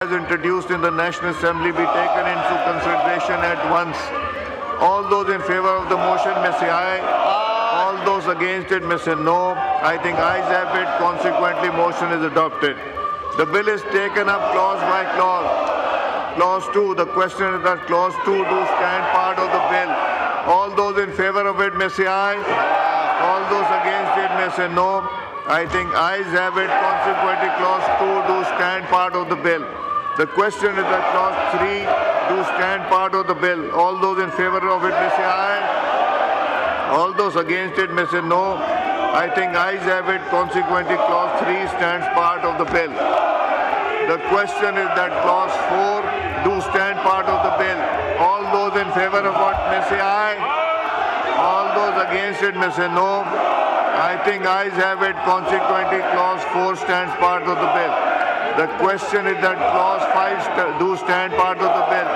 as introduced in the National Assembly be taken into consideration at once. All those in favor of the motion may say aye. All those against it may say no. I think ayes have it. Consequently, motion is adopted. The bill is taken up clause by clause. Clause 2. The question is that clause 2 do stand part of the bill. All those in favor of it may say aye. All those against it may say no. I think ayes have it. Consequently, clause 2 do stand part of the bill. The question is that clause 3 do stand part of the bill. All those in favor of it may say aye. All those against it may say no. I think ayes have it. Consequently, clause 3 stands part of the bill. The question is that clause 4 do stand part of the bill. All those in favor of it may say aye. All those against it may say no. I think ayes have it. Consequently, clause 4 stands part of the bill. The question is that clause 5 do stand part of the bill.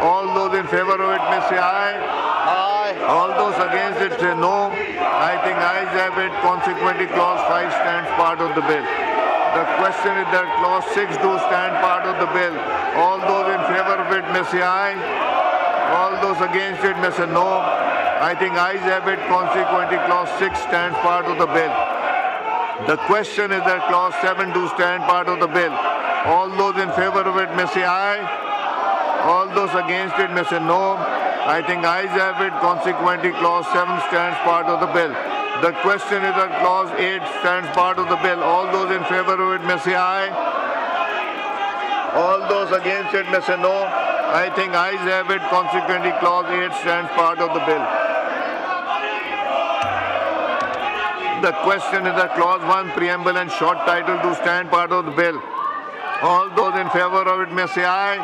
All those in favor of it may say aye. Aye. All those against it say no. I think ayes have it. Consequently, clause 5 stands part of the bill. The question is that clause 6 do stand part of the bill. All those in favor of it may say aye. All those against it may say no. I think ayes have it. Consequently, clause 6 stands part of the bill. The question is that clause 7 do stand part of the bill. All those in favor of it may say aye. All those against it may say no. I think ayes have it. Consequently, clause 7 stands part of the bill. The question is that clause 8 stands part of the bill. All those in favor of it may say aye. All those against it may say no. I think ayes have it. Consequently, clause 8 stands part of the bill. The question is that clause 1, preamble and short title do stand part of the bill. All those in favor of it may say aye.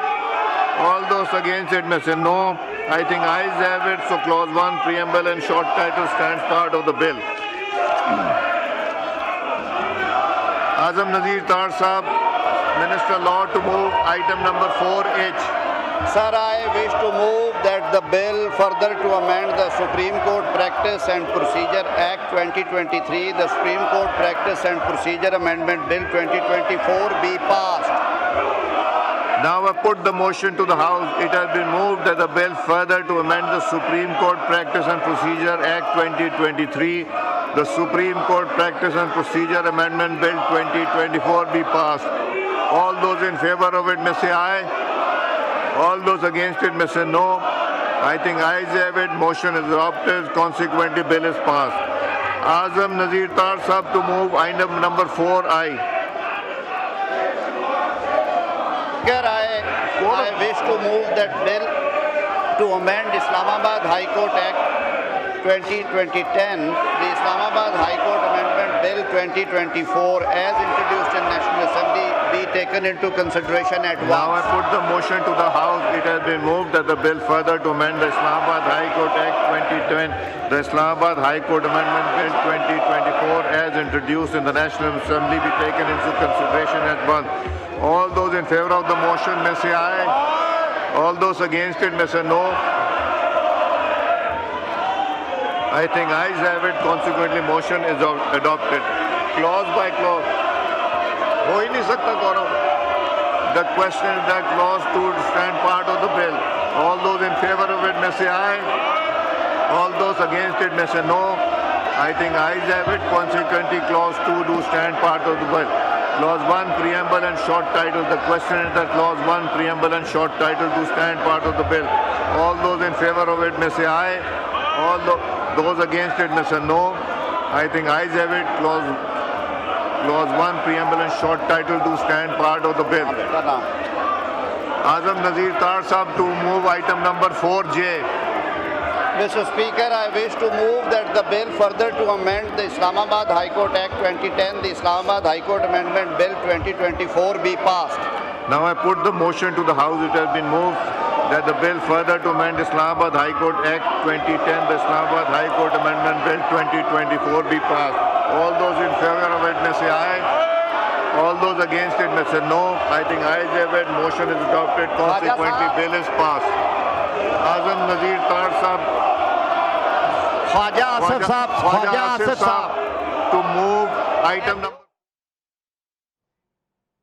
All those against it may say no. I think ayes have it. So clause 1, preamble and short title stands part of the bill. Azam Nazir Tar Sahab, Minister Law, to move item number 4H. Sir, I wish to move that the bill further to amend the Supreme Court Practice and Procedure Act 2023, the Supreme Court Practice and Procedure Amendment Bill 2024 be passed. Now I put the motion to the House. It has been moved that the bill further to amend the Supreme Court Practice and Procedure Act 2023, the Supreme Court Practice and Procedure Amendment Bill 2024 be passed. All those in favor of it may say aye. All those against it may say no. I think ayes have it. Motion is adopted. Consequently, bill is passed. Azam Nazir Tar Sahab to move item number 4I. I wish to move that bill to amend Islamabad High Court Act 2010, the Islamabad High Court Amendment Bill 2024 as introduced in National Assembly be taken into consideration at once. Now I put the motion to the House. It has been moved that the bill further to amend the Islamabad High Court Act 2010, the Islamabad High Court Amendment Bill 2024 as introduced in the National Assembly be taken into consideration at once. All those in favor of the motion may say aye. All those against it may say no. I think ayes have it. Consequently, motion is adopted. Clause by clause. हो ही नहीं सकता गौरव. The question is that clause 2 stand part of the bill. All those in favor of it may say aye. All those against it may say no. I think ayes have it. Consequently, clause 2 do stand part of the bill. Clause 1, preamble and short title. The question is that clause 1, preamble and short title do stand part of the bill. All those in favor of it may say aye. All those against it may say no. I think ayes have it. Clause 1, preamble and short title do stand part of the bill. Azam Nazir Tar Sahab to move item number 4J. Mr. Speaker, I wish to move that the bill further to amend the Islamabad High Court Act 2010, the Islamabad High Court Amendment Bill 2024 be passed. Now I put the motion to the House. It has been moved that the bill further to amend Islamabad High Court Act 2010, the Islamabad High Court Amendment Bill 2024 be passed. All those in favor of it may say aye. All those against it may say no. I think ayes have it. Motion is adopted. Consequently, bill is passed. Azam Nazir Tar Sahab. Khwaja Asif Sahab to move item number